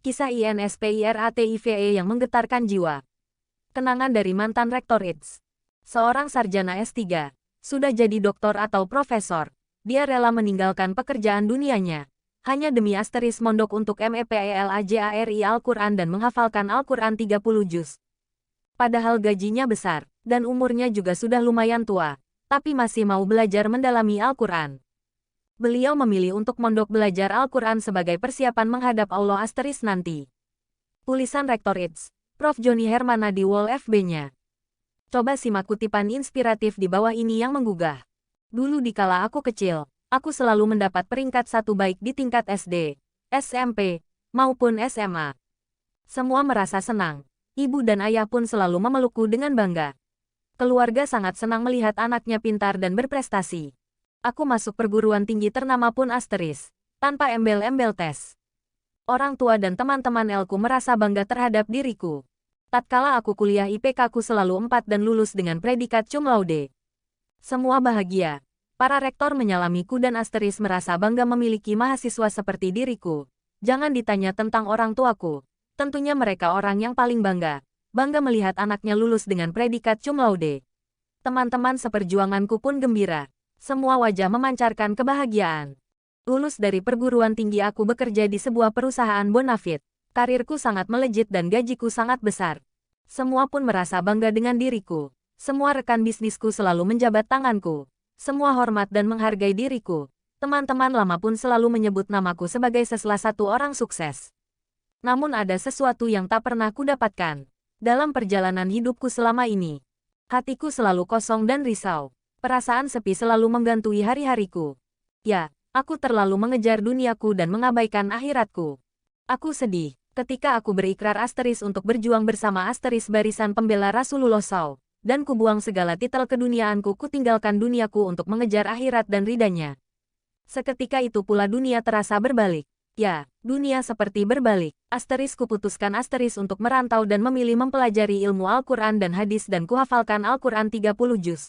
Kisah INSPIRATIVE yang menggetarkan jiwa. Kenangan dari mantan Rektor ITS. Seorang sarjana S3, sudah jadi doktor atau profesor, dia rela meninggalkan pekerjaan dunianya hanya demi asteris mondok untuk MEPELAJARI Al-Quran dan menghafalkan Al-Quran 30 juz. Padahal gajinya besar, dan umurnya juga sudah lumayan tua, tapi masih mau belajar mendalami Al-Quran. Beliau memilih untuk mondok belajar Al-Quran sebagai persiapan menghadap Allah asteris nanti. Tulisan Rektor ITS, Prof. Joni Hermana di wall FB-nya. Coba simak kutipan inspiratif di bawah ini yang menggugah. Dulu dikala aku kecil, aku selalu mendapat peringkat 1 baik di tingkat SD, SMP, maupun SMA. Semua merasa senang. Ibu dan ayah pun selalu memelukku dengan bangga. Keluarga sangat senang melihat anaknya pintar dan berprestasi. Aku masuk perguruan tinggi ternama pun asteris, tanpa embel-embel tes. Orang tua dan teman-teman Elku merasa bangga terhadap diriku. Tatkala aku kuliah IPK-ku selalu 4 dan lulus dengan predikat cum laude. Semua bahagia. Para rektor menyalamiku dan asteris merasa bangga memiliki mahasiswa seperti diriku. Jangan ditanya tentang orang tuaku. Tentunya mereka orang yang paling bangga. Bangga melihat anaknya lulus dengan predikat cum laude. Teman-teman seperjuanganku pun gembira. Semua wajah memancarkan kebahagiaan. Lulus dari perguruan tinggi aku bekerja di sebuah perusahaan bonafit. Karirku sangat melejit dan gajiku sangat besar. Semua pun merasa bangga dengan diriku. Semua rekan bisnisku selalu menjabat tanganku. Semua hormat dan menghargai diriku. Teman-teman lama pun selalu menyebut namaku sebagai salah satu orang sukses. Namun ada sesuatu yang tak pernah kudapatkan. Dalam perjalanan hidupku selama ini, hatiku selalu kosong dan risau. Perasaan sepi selalu menggantui hari-hariku. Ya, aku terlalu mengejar duniaku dan mengabaikan akhiratku. Aku sedih ketika aku berikrar asteris untuk berjuang bersama asteris barisan pembela Rasulullah SAW, dan kubuang segala titel keduniaanku, kutinggalkan duniaku untuk mengejar akhirat dan ridanya. Seketika itu pula dunia terasa berbalik. Ya, dunia seperti berbalik. Asteris kuputuskan asteris untuk merantau dan memilih mempelajari ilmu Al-Quran dan hadis dan kuhafalkan Al-Quran 30 juz.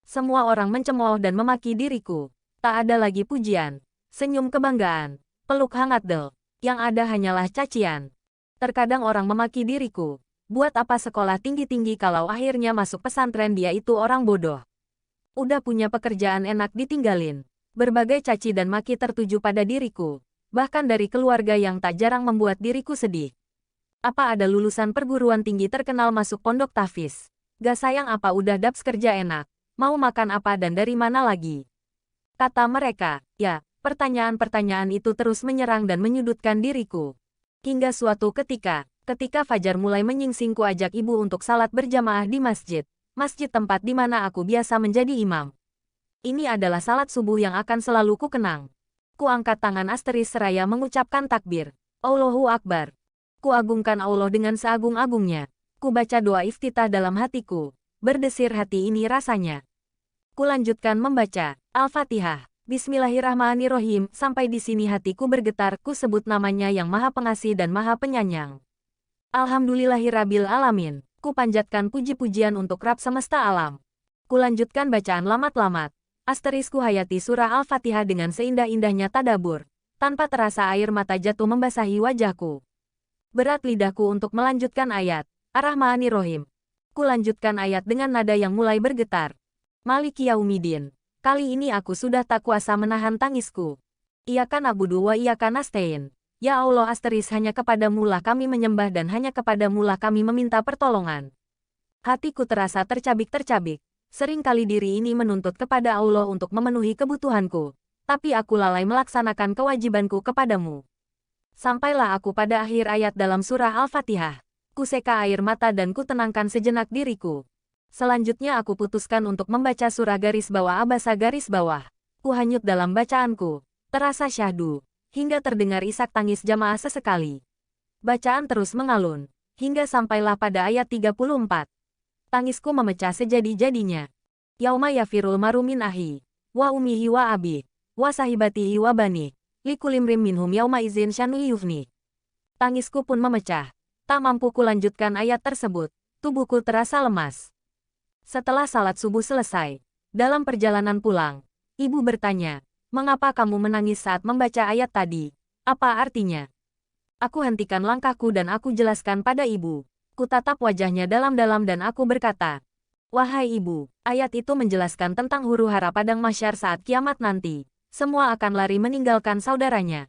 Semua orang mencemooh dan memaki diriku. Tak ada lagi pujian, senyum kebanggaan, peluk hangat del. Yang ada hanyalah cacian. Terkadang orang memaki diriku. Buat apa sekolah tinggi-tinggi kalau akhirnya masuk pesantren, dia itu orang bodoh. Udah punya pekerjaan enak ditinggalin. Berbagai caci dan maki tertuju pada diriku. Bahkan dari keluarga yang tak jarang membuat diriku sedih. Apa ada lulusan perguruan tinggi terkenal masuk pondok tahfiz? Gak sayang apa udah daps kerja enak? Mau makan apa dan dari mana lagi? Kata mereka. Ya, pertanyaan-pertanyaan itu terus menyerang dan menyudutkan diriku. Hingga suatu ketika fajar mulai menyingsing, ku ajak ibu untuk salat berjamaah di masjid. Masjid tempat di mana aku biasa menjadi imam. Ini adalah salat subuh yang akan selalu ku kenang. Ku angkat tangan asteris seraya mengucapkan takbir. Allahu Akbar. Ku agungkan Allah dengan seagung-agungnya. Ku baca doa iftitah dalam hatiku. Berdesir hati ini rasanya. Ku lanjutkan membaca Al-Fatihah. Bismillahirrahmanirrahim. Sampai di sini hatiku bergetar. Ku sebut namanya yang maha pengasih dan maha penyayang. Alhamdulillahirabbil alamin. Ku panjatkan puji-pujian untuk Rabb semesta alam. Ku lanjutkan bacaan lamat-lamat. Asterisku hayati surah Al-Fatihah dengan seindah-indahnya tadabur. Tanpa terasa air mata jatuh membasahi wajahku. Berat lidahku untuk melanjutkan ayat Ar-Rahmanir-Rahim. Ku lanjutkan ayat dengan nada yang mulai bergetar. Maliki Yaumidin. Kali ini aku sudah tak kuasa menahan tangisku. Iyaka na'budu wa iyaka nasta'in. Ya Allah asteris, hanya kepadamu lah kami menyembah dan hanya kepadamu lah kami meminta pertolongan. Hatiku terasa tercabik-tercabik. Sering kali diri ini menuntut kepada Allah untuk memenuhi kebutuhanku. Tapi aku lalai melaksanakan kewajibanku kepadamu. Sampailah aku pada akhir ayat dalam surah Al-Fatihah. Ku seka air mata dan ku tenangkan sejenak diriku. Selanjutnya aku putuskan untuk membaca surah garis bawah abasa garis bawah. Ku hanyut dalam bacaanku. Terasa syahdu. Hingga terdengar isak tangis jamaah sesekali. Bacaan terus mengalun. Hingga sampailah pada ayat 34. Tangisku memecah sejadi-jadinya. Yauma yafirul maru min ahi. Wa umihi wa abi. Wa sahibatihi wa bani. Likulimrim minhum yauma izin syanu yufni. Tangisku pun memecah. Tak mampu kulanjutkan ayat tersebut. Tubuhku terasa lemas. Setelah salat subuh selesai, dalam perjalanan pulang, ibu bertanya, "Mengapa kamu menangis saat membaca ayat tadi? Apa artinya?" Aku hentikan langkahku dan aku jelaskan pada ibu. Kutatap wajahnya dalam-dalam dan aku berkata, "Wahai ibu, ayat itu menjelaskan tentang huru-hara padang mahsyar saat kiamat nanti. Semua akan lari meninggalkan saudaranya.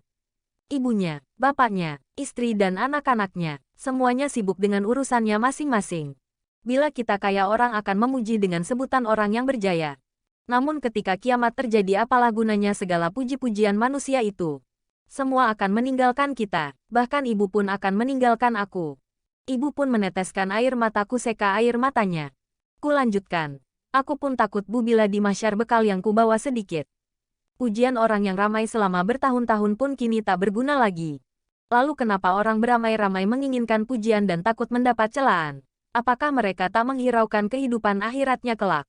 Ibunya, bapaknya, istri dan anak-anaknya, semuanya sibuk dengan urusannya masing-masing. Bila kita kaya orang akan memuji dengan sebutan orang yang berjaya. Namun ketika kiamat terjadi apalah gunanya segala puji-pujian manusia itu? Semua akan meninggalkan kita, bahkan ibu pun akan meninggalkan aku." Ibu pun meneteskan air mataku seka air matanya. Kulanjutkan. Aku pun takut bu bila di mahsyar bekal yang kubawa sedikit. Pujian orang yang ramai selama bertahun-tahun pun kini tak berguna lagi. Lalu kenapa orang beramai-ramai menginginkan pujian dan takut mendapat celaan? Apakah mereka tak menghiraukan kehidupan akhiratnya kelak?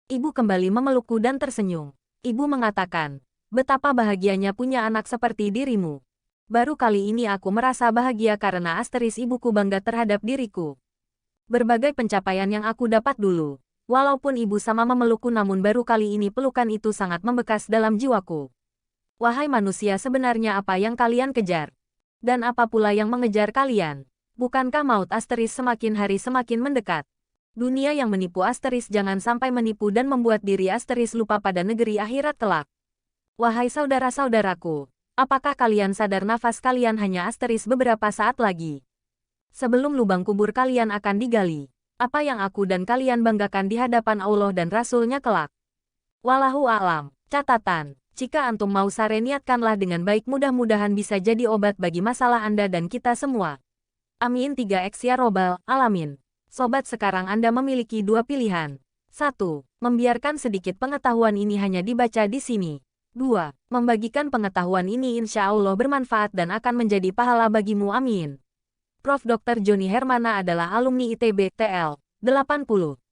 Ibu kembali memelukku dan tersenyum. Ibu mengatakan, "Betapa bahagianya punya anak seperti dirimu. Baru kali ini aku merasa bahagia karena asteris ibuku bangga terhadap diriku. Berbagai pencapaian yang aku dapat dulu. Walaupun ibu sama memelukku namun baru kali ini pelukan itu sangat membekas dalam jiwaku. Wahai manusia, sebenarnya apa yang kalian kejar? Dan apa pula yang mengejar kalian? Bukankah maut asteris semakin hari semakin mendekat? Dunia yang menipu asteris jangan sampai menipu dan membuat diri asteris lupa pada negeri akhirat kelak. Wahai saudara-saudaraku, apakah kalian sadar nafas kalian hanya asteris beberapa saat lagi? Sebelum lubang kubur kalian akan digali, apa yang aku dan kalian banggakan di hadapan Allah dan Rasul-Nya kelak? Wallahu a'lam. Catatan, jika antum mau sare niatkanlah dengan baik, mudah-mudahan bisa jadi obat bagi masalah Anda dan kita semua. Amin 3x ya robbal alamin. Sobat, sekarang Anda memiliki dua pilihan. 1. Membiarkan sedikit pengetahuan ini hanya dibaca di sini. 2. Membagikan pengetahuan ini insya Allah bermanfaat dan akan menjadi pahala bagimu, amin. Prof. Dr. Joni Hermana adalah alumni ITB TL 80.